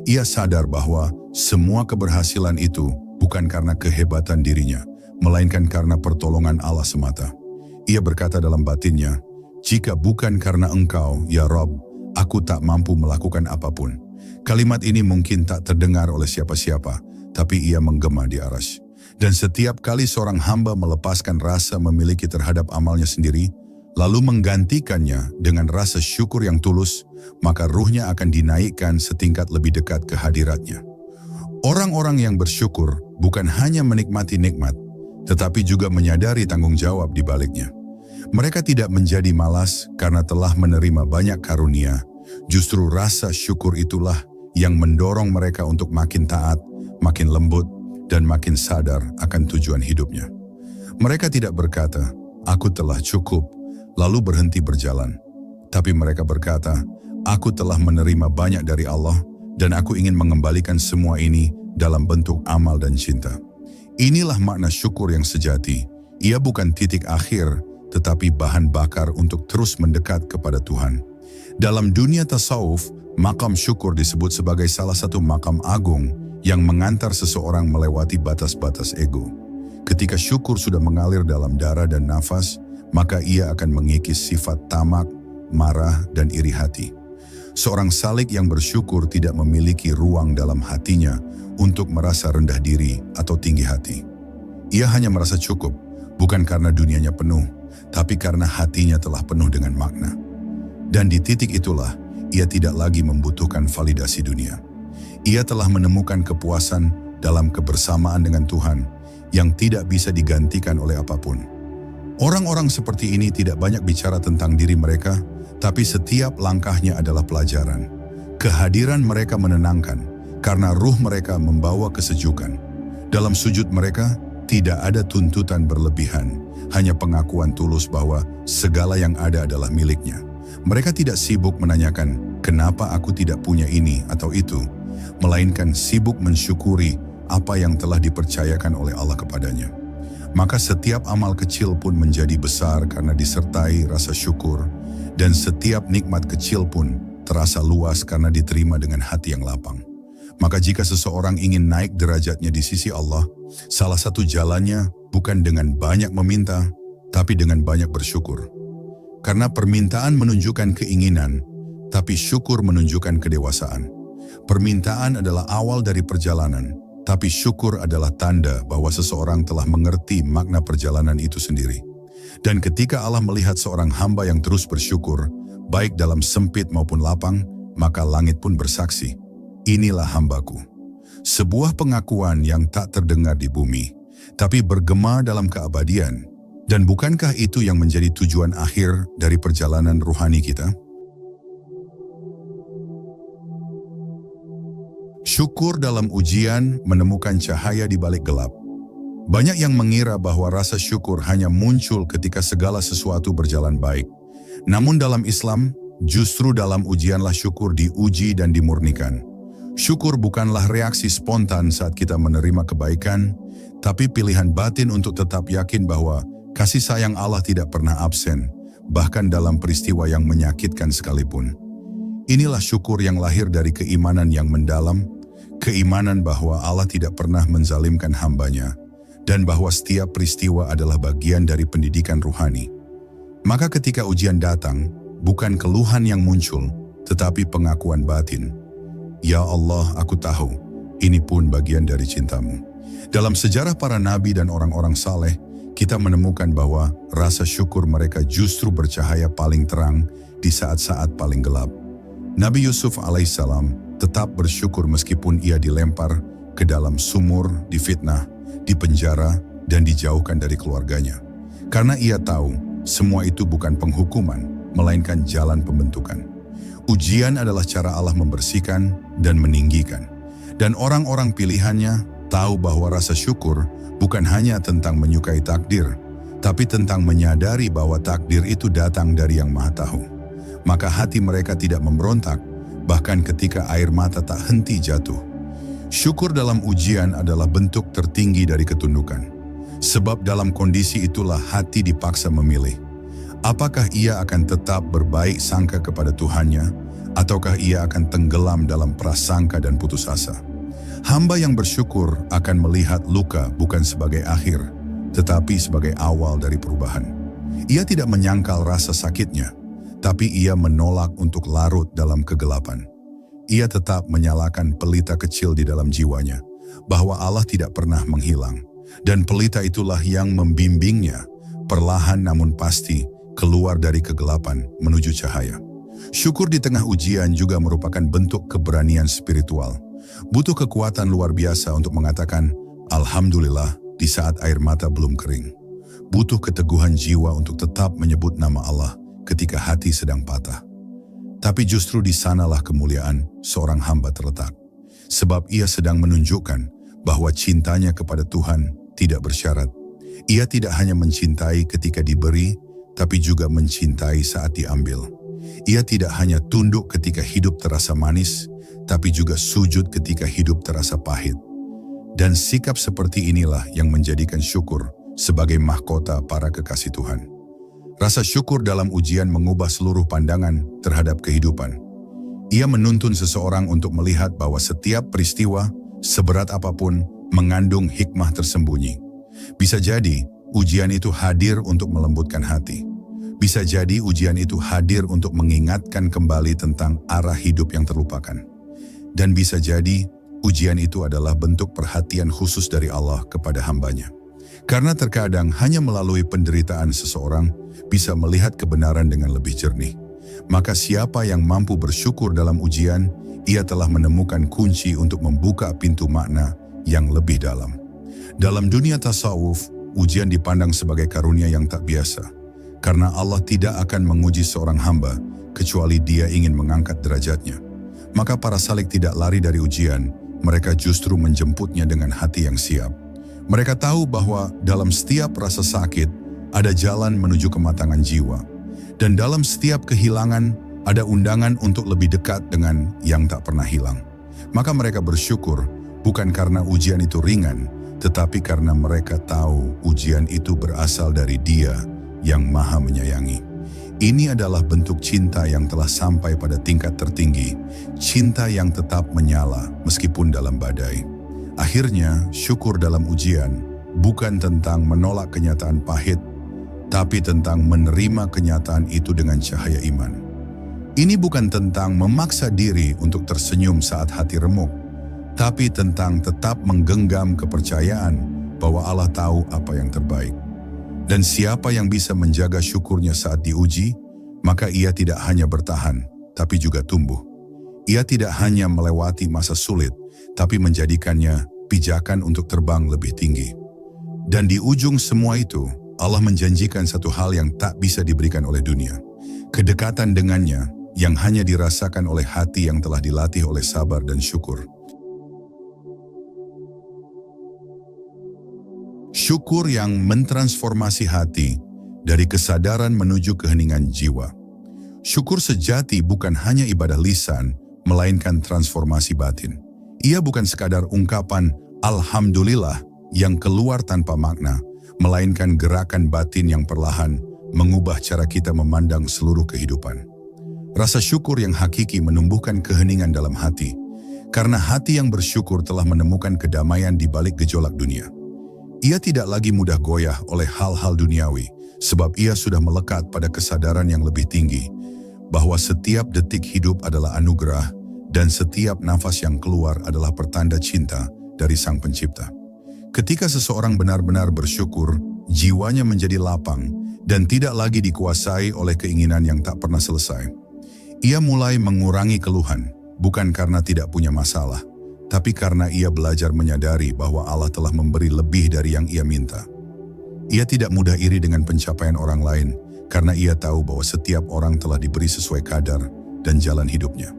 Ia sadar bahwa semua keberhasilan itu bukan karena kehebatan dirinya, melainkan karena pertolongan Allah semata. Ia berkata dalam batinnya, "Jika bukan karena Engkau, ya Rob, aku tak mampu melakukan apapun." Kalimat ini mungkin tak terdengar oleh siapa-siapa, tapi ia menggema di aras. Dan setiap kali seorang hamba melepaskan rasa memiliki terhadap amalnya sendiri, lalu menggantikannya dengan rasa syukur yang tulus, maka ruhnya akan dinaikkan setingkat lebih dekat ke hadiratnya. Orang-orang yang bersyukur bukan hanya menikmati nikmat, tetapi juga menyadari tanggung jawab di baliknya. Mereka tidak menjadi malas karena telah menerima banyak karunia. Justru rasa syukur itulah yang mendorong mereka untuk makin taat, makin lembut, dan makin sadar akan tujuan hidupnya. Mereka tidak berkata, "Aku telah cukup," lalu berhenti berjalan. Tapi mereka berkata, "Aku telah menerima banyak dari Allah, dan aku ingin mengembalikan semua ini dalam bentuk amal dan cinta." Inilah makna syukur yang sejati. Ia bukan titik akhir, tetapi bahan bakar untuk terus mendekat kepada Tuhan. Dalam dunia tasawuf, makam syukur disebut sebagai salah satu makam agung yang mengantar seseorang melewati batas-batas ego. Ketika syukur sudah mengalir dalam darah dan nafas, maka ia akan mengikis sifat tamak, marah, dan iri hati. Seorang salik yang bersyukur tidak memiliki ruang dalam hatinya untuk merasa rendah diri atau tinggi hati. Ia hanya merasa cukup, bukan karena dunianya penuh, tapi karena hatinya telah penuh dengan makna. Dan di titik itulah, ia tidak lagi membutuhkan validasi dunia. Ia telah menemukan kepuasan dalam kebersamaan dengan Tuhan yang tidak bisa digantikan oleh apapun. Orang-orang seperti ini tidak banyak bicara tentang diri mereka, tapi setiap langkahnya adalah pelajaran. Kehadiran mereka menenangkan, karena ruh mereka membawa kesejukan. Dalam sujud mereka, tidak ada tuntutan berlebihan, hanya pengakuan tulus bahwa segala yang ada adalah miliknya. Mereka tidak sibuk menanyakan, "Kenapa aku tidak punya ini atau itu?" melainkan sibuk mensyukuri apa yang telah dipercayakan oleh Allah kepadanya. Maka setiap amal kecil pun menjadi besar karena disertai rasa syukur, dan setiap nikmat kecil pun terasa luas karena diterima dengan hati yang lapang. Maka jika seseorang ingin naik derajatnya di sisi Allah, salah satu jalannya bukan dengan banyak meminta, tapi dengan banyak bersyukur. Karena permintaan menunjukkan keinginan, tapi syukur menunjukkan kedewasaan. Permintaan adalah awal dari perjalanan, tapi syukur adalah tanda bahwa seseorang telah mengerti makna perjalanan itu sendiri. Dan ketika Allah melihat seorang hamba yang terus bersyukur, baik dalam sempit maupun lapang, maka langit pun bersaksi, "Inilah hambaku." Sebuah pengakuan yang tak terdengar di bumi, tapi bergema dalam keabadian. Dan bukankah itu yang menjadi tujuan akhir dari perjalanan ruhani kita? Syukur dalam ujian menemukan cahaya di balik gelap. Banyak yang mengira bahwa rasa syukur hanya muncul ketika segala sesuatu berjalan baik. Namun dalam Islam, justru dalam ujianlah syukur diuji dan dimurnikan. Syukur bukanlah reaksi spontan saat kita menerima kebaikan, tapi pilihan batin untuk tetap yakin bahwa kasih sayang Allah tidak pernah absen, bahkan dalam peristiwa yang menyakitkan sekalipun. Inilah syukur yang lahir dari keimanan yang mendalam, keimanan bahwa Allah tidak pernah menzalimkan hambanya, dan bahwa setiap peristiwa adalah bagian dari pendidikan ruhani. Maka ketika ujian datang, bukan keluhan yang muncul, tetapi pengakuan batin. Ya Allah, aku tahu, ini pun bagian dari cintamu. Dalam sejarah para nabi dan orang-orang saleh, kita menemukan bahwa rasa syukur mereka justru bercahaya paling terang di saat-saat paling gelap. Nabi Yusuf alaihissalam tetap bersyukur meskipun ia dilempar ke dalam sumur, difitnah, dipenjara, dan dijauhkan dari keluarganya. Karena ia tahu semua itu bukan penghukuman, melainkan jalan pembentukan. Ujian adalah cara Allah membersihkan dan meninggikan. Dan orang-orang pilihannya tahu bahwa rasa syukur bukan hanya tentang menyukai takdir, tapi tentang menyadari bahwa takdir itu datang dari Yang Maha Tahu. Maka hati mereka tidak memberontak, bahkan ketika air mata tak henti jatuh. Syukur dalam ujian adalah bentuk tertinggi dari ketundukan. Sebab dalam kondisi itulah hati dipaksa memilih. Apakah ia akan tetap berbaik sangka kepada Tuhannya, ataukah ia akan tenggelam dalam prasangka dan putus asa? Hamba yang bersyukur akan melihat luka bukan sebagai akhir, tetapi sebagai awal dari perubahan. Ia tidak menyangkal rasa sakitnya, tapi ia menolak untuk larut dalam kegelapan. Ia tetap menyalakan pelita kecil di dalam jiwanya, bahwa Allah tidak pernah menghilang. Dan pelita itulah yang membimbingnya, perlahan namun pasti, keluar dari kegelapan menuju cahaya. Syukur di tengah ujian juga merupakan bentuk keberanian spiritual. Butuh kekuatan luar biasa untuk mengatakan, Alhamdulillah di saat air mata belum kering. Butuh keteguhan jiwa untuk tetap menyebut nama Allah ketika hati sedang patah. Tapi justru di sanalah kemuliaan seorang hamba terletak. Sebab ia sedang menunjukkan bahwa cintanya kepada Tuhan tidak bersyarat. Ia tidak hanya mencintai ketika diberi, tapi juga mencintai saat diambil. Ia tidak hanya tunduk ketika hidup terasa manis, tapi juga sujud ketika hidup terasa pahit. Dan sikap seperti inilah yang menjadikan syukur sebagai mahkota para kekasih Tuhan. Rasa syukur dalam ujian mengubah seluruh pandangan terhadap kehidupan. Ia menuntun seseorang untuk melihat bahwa setiap peristiwa, seberat apapun, mengandung hikmah tersembunyi. Bisa jadi, ujian itu hadir untuk melembutkan hati. Bisa jadi ujian itu hadir untuk mengingatkan kembali tentang arah hidup yang terlupakan. Dan bisa jadi, ujian itu adalah bentuk perhatian khusus dari Allah kepada hambanya. Karena terkadang hanya melalui penderitaan seseorang bisa melihat kebenaran dengan lebih jernih. Maka siapa yang mampu bersyukur dalam ujian, ia telah menemukan kunci untuk membuka pintu makna yang lebih dalam. Dalam dunia tasawuf, ujian dipandang sebagai karunia yang tak biasa. Karena Allah tidak akan menguji seorang hamba, kecuali dia ingin mengangkat derajatnya. Maka para salik tidak lari dari ujian, mereka justru menjemputnya dengan hati yang siap. Mereka tahu bahwa dalam setiap rasa sakit, ada jalan menuju kematangan jiwa. Dan dalam setiap kehilangan, ada undangan untuk lebih dekat dengan yang tak pernah hilang. Maka mereka bersyukur, bukan karena ujian itu ringan, tetapi karena mereka tahu ujian itu berasal dari Dia yang Maha Menyayangi. Ini adalah bentuk cinta yang telah sampai pada tingkat tertinggi, cinta yang tetap menyala meskipun dalam badai. Akhirnya, syukur dalam ujian bukan tentang menolak kenyataan pahit, tapi tentang menerima kenyataan itu dengan cahaya iman. Ini bukan tentang memaksa diri untuk tersenyum saat hati remuk, tapi tentang tetap menggenggam kepercayaan bahwa Allah tahu apa yang terbaik. Dan siapa yang bisa menjaga syukurnya saat diuji, maka ia tidak hanya bertahan, tapi juga tumbuh. Ia tidak hanya melewati masa sulit, tapi menjadikannya pijakan untuk terbang lebih tinggi. Dan di ujung semua itu, Allah menjanjikan satu hal yang tak bisa diberikan oleh dunia. Kedekatan dengannya yang hanya dirasakan oleh hati yang telah dilatih oleh sabar dan syukur. Syukur yang mentransformasi hati dari kesadaran menuju keheningan jiwa. Syukur sejati bukan hanya ibadah lisan, melainkan transformasi batin. Ia bukan sekadar ungkapan Alhamdulillah yang keluar tanpa makna, melainkan gerakan batin yang perlahan mengubah cara kita memandang seluruh kehidupan. Rasa syukur yang hakiki menumbuhkan keheningan dalam hati, karena hati yang bersyukur telah menemukan kedamaian di balik gejolak dunia. Ia tidak lagi mudah goyah oleh hal-hal duniawi, sebab ia sudah melekat pada kesadaran yang lebih tinggi, bahwa setiap detik hidup adalah anugerah, dan setiap nafas yang keluar adalah pertanda cinta dari Sang Pencipta. Ketika seseorang benar-benar bersyukur, jiwanya menjadi lapang dan tidak lagi dikuasai oleh keinginan yang tak pernah selesai. Ia mulai mengurangi keluhan, bukan karena tidak punya masalah, tapi karena ia belajar menyadari bahwa Allah telah memberi lebih dari yang ia minta. Ia tidak mudah iri dengan pencapaian orang lain, karena ia tahu bahwa setiap orang telah diberi sesuai kadar dan jalan hidupnya.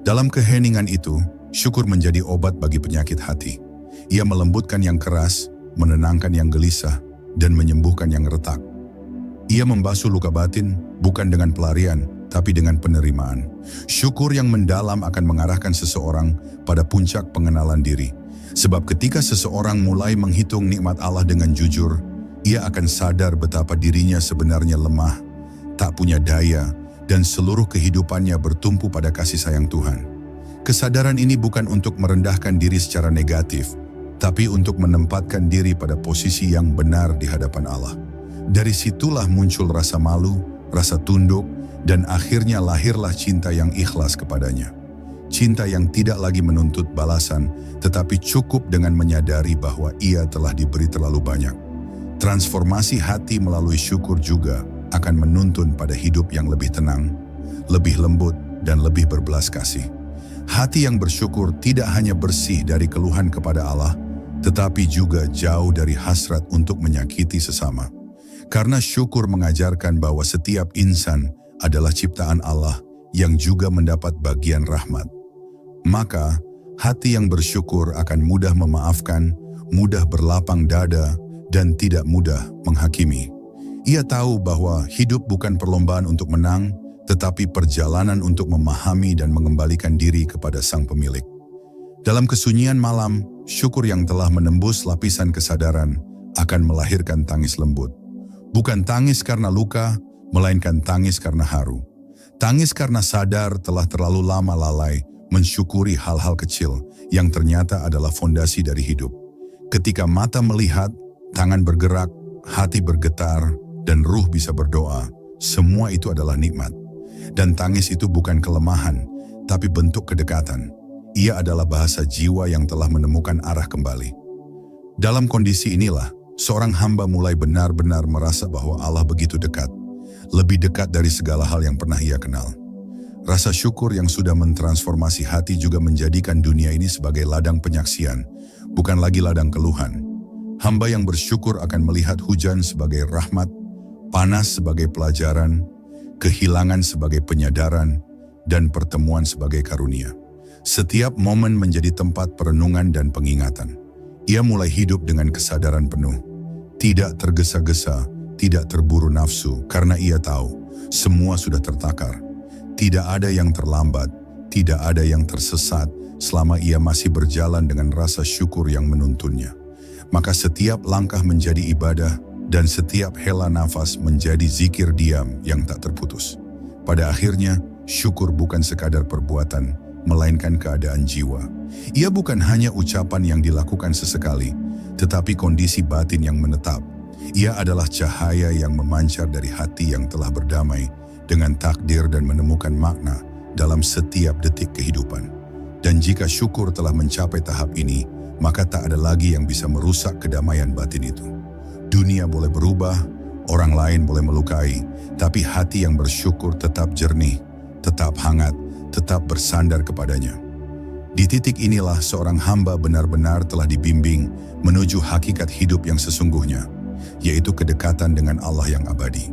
Dalam keheningan itu, syukur menjadi obat bagi penyakit hati. Ia melembutkan yang keras, menenangkan yang gelisah, dan menyembuhkan yang retak. Ia membasuh luka batin, bukan dengan pelarian, tapi dengan penerimaan. Syukur yang mendalam akan mengarahkan seseorang pada puncak pengenalan diri. Sebab ketika seseorang mulai menghitung nikmat Allah dengan jujur, ia akan sadar betapa dirinya sebenarnya lemah, tak punya daya, dan seluruh kehidupannya bertumpu pada kasih sayang Tuhan. Kesadaran ini bukan untuk merendahkan diri secara negatif, tapi untuk menempatkan diri pada posisi yang benar di hadapan Allah. Dari situlah muncul rasa malu, rasa tunduk, dan akhirnya lahirlah cinta yang ikhlas kepadanya. Cinta yang tidak lagi menuntut balasan, tetapi cukup dengan menyadari bahwa ia telah diberi terlalu banyak. Transformasi hati melalui syukur juga akan menuntun pada hidup yang lebih tenang, lebih lembut, dan lebih berbelas kasih. Hati yang bersyukur tidak hanya bersih dari keluhan kepada Allah, tetapi juga jauh dari hasrat untuk menyakiti sesama. Karena syukur mengajarkan bahwa setiap insan adalah ciptaan Allah yang juga mendapat bagian rahmat. Maka, hati yang bersyukur akan mudah memaafkan, mudah berlapang dada, dan tidak mudah menghakimi. Ia tahu bahwa hidup bukan perlombaan untuk menang, tetapi perjalanan untuk memahami dan mengembalikan diri kepada Sang Pemilik. Dalam kesunyian malam, syukur yang telah menembus lapisan kesadaran akan melahirkan tangis lembut. Bukan tangis karena luka, melainkan tangis karena haru. Tangis karena sadar telah terlalu lama lalai mensyukuri hal-hal kecil yang ternyata adalah fondasi dari hidup. Ketika mata melihat, tangan bergerak, hati bergetar, dan ruh bisa berdoa, semua itu adalah nikmat. Dan tangis itu bukan kelemahan, tapi bentuk kedekatan. Ia adalah bahasa jiwa yang telah menemukan arah kembali. Dalam kondisi inilah, seorang hamba mulai benar-benar merasa bahwa Allah begitu dekat, lebih dekat dari segala hal yang pernah ia kenal. Rasa syukur yang sudah mentransformasi hati juga menjadikan dunia ini sebagai ladang penyaksian, bukan lagi ladang keluhan. Hamba yang bersyukur akan melihat hujan sebagai rahmat, panas sebagai pelajaran, kehilangan sebagai penyadaran, dan pertemuan sebagai karunia. Setiap momen menjadi tempat perenungan dan pengingatan. Ia mulai hidup dengan kesadaran penuh, tidak tergesa-gesa, tidak terburu nafsu, karena ia tahu semua sudah tertakar. Tidak ada yang terlambat, tidak ada yang tersesat selama ia masih berjalan dengan rasa syukur yang menuntunnya. Maka setiap langkah menjadi ibadah dan setiap hela nafas menjadi zikir diam yang tak terputus. Pada akhirnya, syukur bukan sekadar perbuatan, melainkan keadaan jiwa. Ia bukan hanya ucapan yang dilakukan sesekali, tetapi kondisi batin yang menetap. Ia adalah cahaya yang memancar dari hati yang telah berdamai dengan takdir dan menemukan makna dalam setiap detik kehidupan. Dan jika syukur telah mencapai tahap ini, maka tak ada lagi yang bisa merusak kedamaian batin itu. Dunia boleh berubah, orang lain boleh melukai, tapi hati yang bersyukur tetap jernih, tetap hangat, tetap bersandar kepadanya. Di titik inilah seorang hamba benar-benar telah dibimbing menuju hakikat hidup yang sesungguhnya. yaitu kedekatan dengan Allah yang abadi.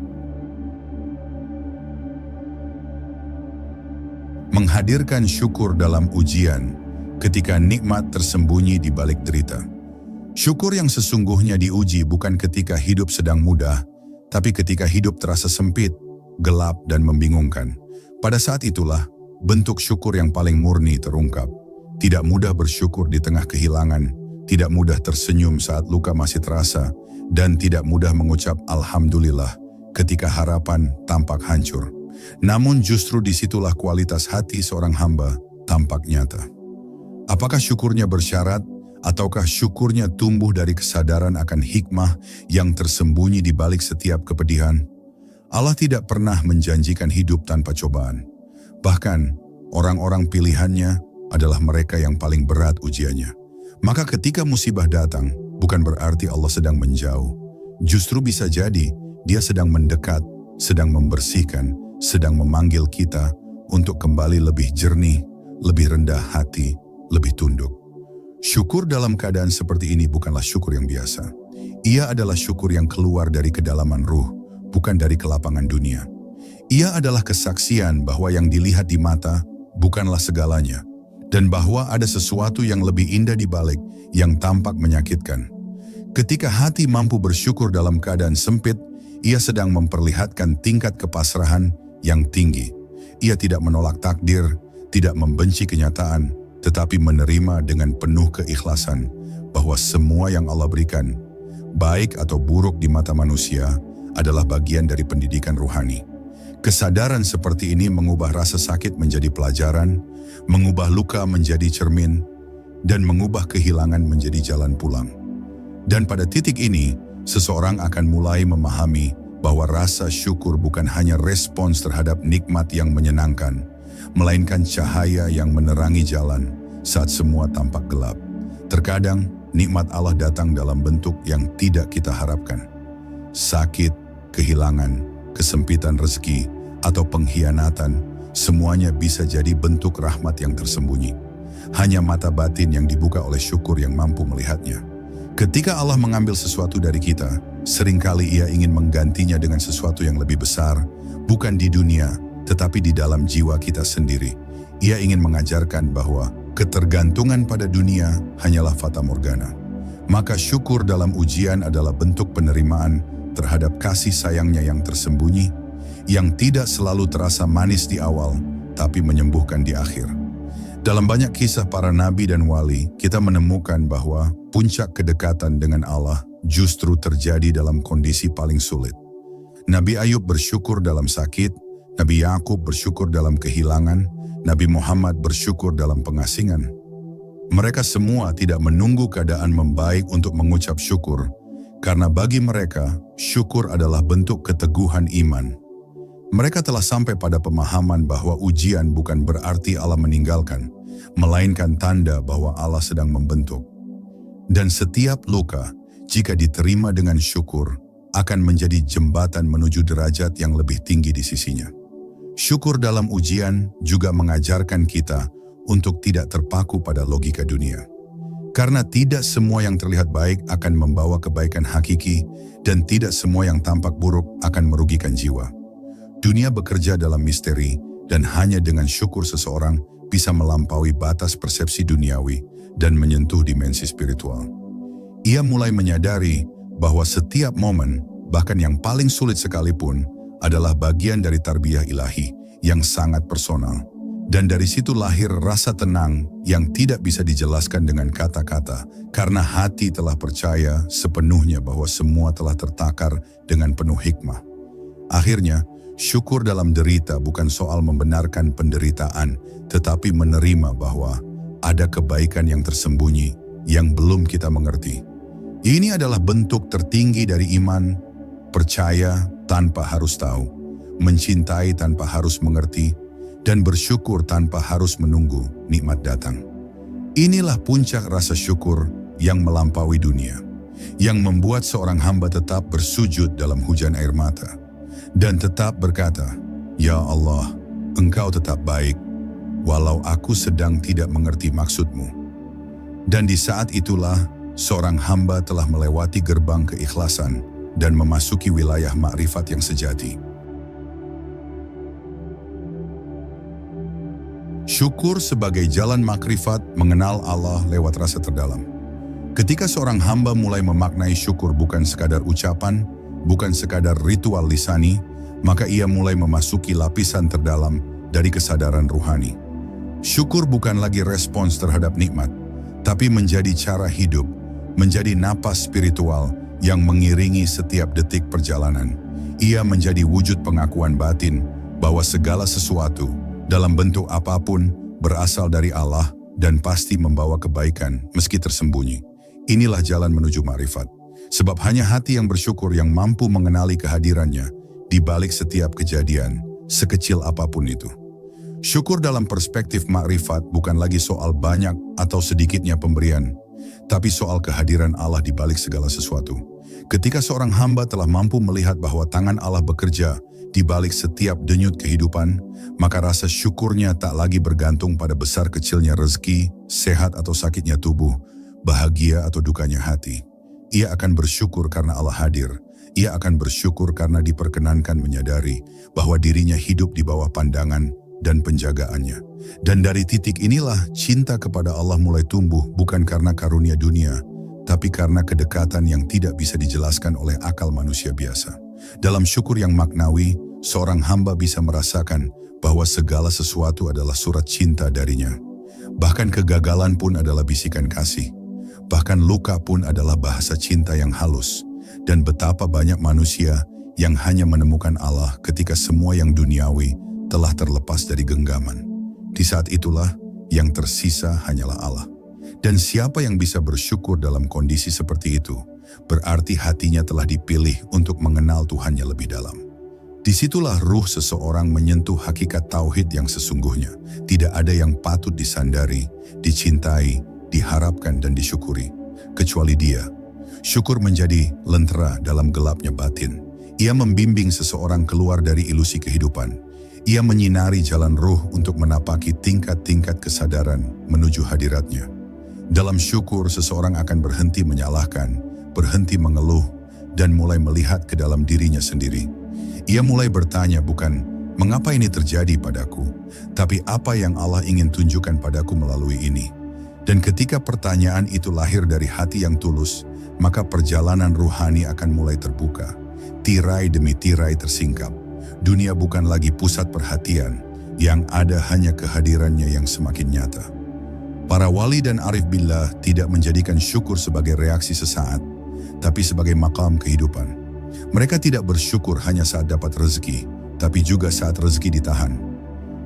Menghadirkan syukur dalam ujian ketika nikmat tersembunyi di balik derita. Syukur yang sesungguhnya diuji bukan ketika hidup sedang mudah, tapi ketika hidup terasa sempit, gelap, dan membingungkan. Pada saat itulah, bentuk syukur yang paling murni terungkap. Tidak mudah bersyukur di tengah kehilangan, tidak mudah tersenyum saat luka masih terasa, dan tidak mudah mengucap Alhamdulillah ketika harapan tampak hancur. Namun justru disitulah kualitas hati seorang hamba tampak nyata. Apakah syukurnya bersyarat, ataukah syukurnya tumbuh dari kesadaran akan hikmah yang tersembunyi di balik setiap kepedihan? Allah tidak pernah menjanjikan hidup tanpa cobaan. Bahkan, orang-orang pilihannya adalah mereka yang paling berat ujiannya. Maka ketika musibah datang, bukan berarti Allah sedang menjauh. Justru bisa jadi, Dia sedang mendekat, sedang membersihkan, sedang memanggil kita untuk kembali lebih jernih, lebih rendah hati, lebih tunduk. Syukur dalam keadaan seperti ini bukanlah syukur yang biasa. Ia adalah syukur yang keluar dari kedalaman ruh, bukan dari kelapangan dunia. Ia adalah kesaksian bahwa yang dilihat di mata bukanlah segalanya, dan bahwa ada sesuatu yang lebih indah di balik yang tampak menyakitkan. Ketika hati mampu bersyukur dalam keadaan sempit, ia sedang memperlihatkan tingkat kepasrahan yang tinggi. Ia tidak menolak takdir, tidak membenci kenyataan, tetapi menerima dengan penuh keikhlasan bahwa semua yang Allah berikan, baik atau buruk di mata manusia, adalah bagian dari pendidikan ruhani. Kesadaran seperti ini mengubah rasa sakit menjadi pelajaran, mengubah luka menjadi cermin, dan mengubah kehilangan menjadi jalan pulang. Dan pada titik ini, seseorang akan mulai memahami bahwa rasa syukur bukan hanya respons terhadap nikmat yang menyenangkan, melainkan cahaya yang menerangi jalan saat semua tampak gelap. Terkadang, nikmat Allah datang dalam bentuk yang tidak kita harapkan. Sakit, kehilangan, kesempitan rezeki, atau pengkhianatan, semuanya bisa jadi bentuk rahmat yang tersembunyi. Hanya mata batin yang dibuka oleh syukur yang mampu melihatnya. Ketika Allah mengambil sesuatu dari kita, seringkali Ia ingin menggantinya dengan sesuatu yang lebih besar, bukan di dunia, tetapi di dalam jiwa kita sendiri. Ia ingin mengajarkan bahwa ketergantungan pada dunia hanyalah fata morgana. Maka syukur dalam ujian adalah bentuk penerimaan terhadap kasih sayangnya yang tersembunyi, yang tidak selalu terasa manis di awal, tapi menyembuhkan di akhir. Dalam banyak kisah para nabi dan wali, kita menemukan bahwa puncak kedekatan dengan Allah justru terjadi dalam kondisi paling sulit. Nabi Ayub bersyukur dalam sakit, Nabi Yakub bersyukur dalam kehilangan, Nabi Muhammad bersyukur dalam pengasingan. Mereka semua tidak menunggu keadaan membaik untuk mengucap syukur, karena bagi mereka, syukur adalah bentuk keteguhan iman. Mereka telah sampai pada pemahaman bahwa ujian bukan berarti Allah meninggalkan, melainkan tanda bahwa Allah sedang membentuk. Dan setiap luka, jika diterima dengan syukur, akan menjadi jembatan menuju derajat yang lebih tinggi di sisinya. Syukur dalam ujian juga mengajarkan kita untuk tidak terpaku pada logika dunia. Karena tidak semua yang terlihat baik akan membawa kebaikan hakiki, dan tidak semua yang tampak buruk akan merugikan jiwa. Dunia bekerja dalam misteri, dan hanya dengan syukur seseorang bisa melampaui batas persepsi duniawi dan menyentuh dimensi spiritual. Ia mulai menyadari bahwa setiap momen, bahkan yang paling sulit sekalipun, adalah bagian dari tarbiyah ilahi yang sangat personal. Dan dari situ lahir rasa tenang yang tidak bisa dijelaskan dengan kata-kata, karena hati telah percaya sepenuhnya bahwa semua telah tertakar dengan penuh hikmah. Akhirnya, syukur dalam derita bukan soal membenarkan penderitaan, tetapi menerima bahwa ada kebaikan yang tersembunyi yang belum kita mengerti. Ini adalah bentuk tertinggi dari iman, percaya tanpa harus tahu, mencintai tanpa harus mengerti, dan bersyukur tanpa harus menunggu nikmat datang. Inilah puncak rasa syukur yang melampaui dunia, yang membuat seorang hamba tetap bersujud dalam hujan air mata, dan tetap berkata, "Ya Allah, Engkau tetap baik, walau aku sedang tidak mengerti maksud-Mu." Dan di saat itulah, seorang hamba telah melewati gerbang keikhlasan dan memasuki wilayah makrifat yang sejati. Syukur sebagai jalan makrifat mengenal Allah lewat rasa terdalam. Ketika seorang hamba mulai memaknai syukur bukan sekadar ucapan, bukan sekadar ritual lisani, maka ia mulai memasuki lapisan terdalam dari kesadaran ruhani. Syukur bukan lagi respons terhadap nikmat, tapi menjadi cara hidup, menjadi napas spiritual yang mengiringi setiap detik perjalanan. Ia menjadi wujud pengakuan batin bahwa segala sesuatu dalam bentuk apapun berasal dari Allah dan pasti membawa kebaikan meski tersembunyi. Inilah jalan menuju makrifat. Sebab hanya hati yang bersyukur yang mampu mengenali kehadirannya di balik setiap kejadian, sekecil apapun itu. Syukur dalam perspektif makrifat bukan lagi soal banyak atau sedikitnya pemberian, tapi soal kehadiran Allah di balik segala sesuatu. Ketika seorang hamba telah mampu melihat bahwa tangan Allah bekerja di balik setiap denyut kehidupan, maka rasa syukurnya tak lagi bergantung pada besar kecilnya rezeki, sehat atau sakitnya tubuh, bahagia atau dukanya hati. Ia akan bersyukur karena Allah hadir. Ia akan bersyukur karena diperkenankan menyadari bahwa dirinya hidup di bawah pandangan dan penjagaannya. Dan dari titik inilah cinta kepada Allah mulai tumbuh, bukan karena karunia dunia, tapi karena kedekatan yang tidak bisa dijelaskan oleh akal manusia biasa. Dalam syukur yang maknawi, seorang hamba bisa merasakan bahwa segala sesuatu adalah surat cinta darinya. Bahkan kegagalan pun adalah bisikan kasih. Bahkan luka pun adalah bahasa cinta yang halus. Dan betapa banyak manusia yang hanya menemukan Allah ketika semua yang duniawi telah terlepas dari genggaman. Di saat itulah yang tersisa hanyalah Allah. Dan siapa yang bisa bersyukur dalam kondisi seperti itu, berarti hatinya telah dipilih untuk mengenal Tuhannya lebih dalam. Disitulah ruh seseorang menyentuh hakikat tauhid yang sesungguhnya. Tidak ada yang patut disandari, dicintai, diharapkan dan disyukuri, kecuali Dia. Syukur menjadi lentera dalam gelapnya batin. Ia membimbing seseorang keluar dari ilusi kehidupan. Ia menyinari jalan ruh untuk menapaki tingkat-tingkat kesadaran menuju hadiratnya. Dalam syukur, seseorang akan berhenti menyalahkan, berhenti mengeluh, dan mulai melihat ke dalam dirinya sendiri. Ia mulai bertanya bukan, mengapa ini terjadi padaku, tapi apa yang Allah ingin tunjukkan padaku melalui ini. Dan ketika pertanyaan itu lahir dari hati yang tulus, maka perjalanan ruhani akan mulai terbuka. Tirai demi tirai tersingkap. Dunia bukan lagi pusat perhatian, yang ada hanya kehadirannya yang semakin nyata. Para wali dan arif billah tidak menjadikan syukur sebagai reaksi sesaat, tapi sebagai makam kehidupan. Mereka tidak bersyukur hanya saat dapat rezeki, tapi juga saat rezeki ditahan.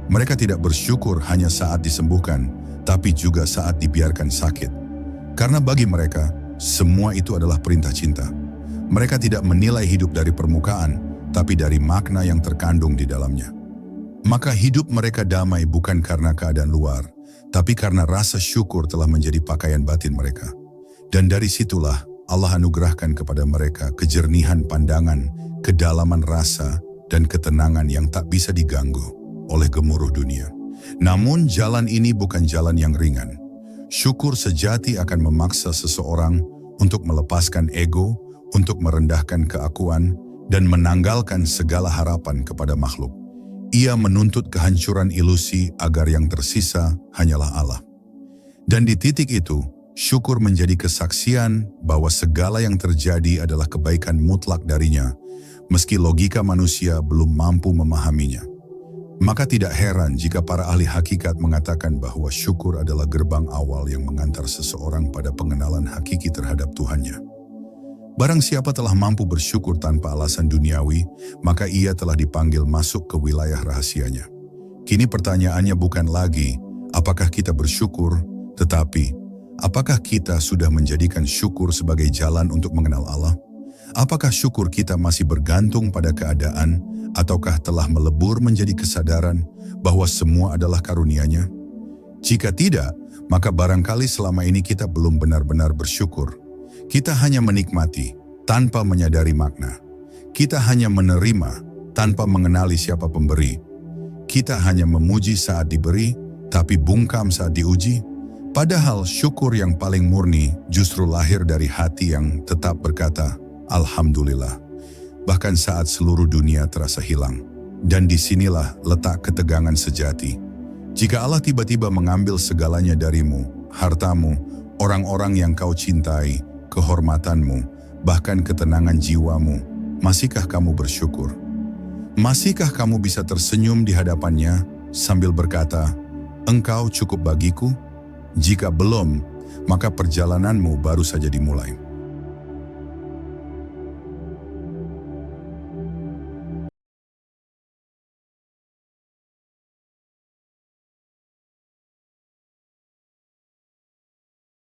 Mereka tidak bersyukur hanya saat disembuhkan, tapi juga saat dibiarkan sakit. Karena bagi mereka, semua itu adalah perintah cinta. Mereka tidak menilai hidup dari permukaan, tapi dari makna yang terkandung di dalamnya. Maka hidup mereka damai bukan karena keadaan luar, tapi karena rasa syukur telah menjadi pakaian batin mereka. Dan dari situlah Allah anugerahkan kepada mereka kejernihan pandangan, kedalaman rasa, dan ketenangan yang tak bisa diganggu oleh gemuruh dunia. Namun jalan ini bukan jalan yang ringan. Syukur sejati akan memaksa seseorang untuk melepaskan ego, untuk merendahkan keakuan, dan menanggalkan segala harapan kepada makhluk. Ia menuntut kehancuran ilusi agar yang tersisa hanyalah Allah. Dan di titik itu, syukur menjadi kesaksian bahwa segala yang terjadi adalah kebaikan mutlak darinya, meski logika manusia belum mampu memahaminya. Maka tidak heran jika para ahli hakikat mengatakan bahwa syukur adalah gerbang awal yang mengantar seseorang pada pengenalan hakiki terhadap Tuhannya. Barang siapa telah mampu bersyukur tanpa alasan duniawi, maka ia telah dipanggil masuk ke wilayah rahasianya. Kini pertanyaannya bukan lagi, apakah kita bersyukur, tetapi, apakah kita sudah menjadikan syukur sebagai jalan untuk mengenal Allah? Apakah syukur kita masih bergantung pada keadaan, ataukah telah melebur menjadi kesadaran bahwa semua adalah karunia-Nya? Jika tidak, maka barangkali selama ini kita belum benar-benar bersyukur. Kita hanya menikmati tanpa menyadari makna. Kita hanya menerima tanpa mengenali siapa pemberi. Kita hanya memuji saat diberi, tapi bungkam saat diuji. Padahal syukur yang paling murni justru lahir dari hati yang tetap berkata, Alhamdulillah. Bahkan saat seluruh dunia terasa hilang. Dan disinilah letak ketegangan sejati. Jika Allah tiba-tiba mengambil segalanya darimu, hartamu, orang-orang yang kau cintai, kehormatanmu, bahkan ketenangan jiwamu, masihkah kamu bersyukur? Masihkah kamu bisa tersenyum di hadapannya sambil berkata, "Engkau cukup bagiku"? Jika belum, maka perjalananmu baru saja dimulai.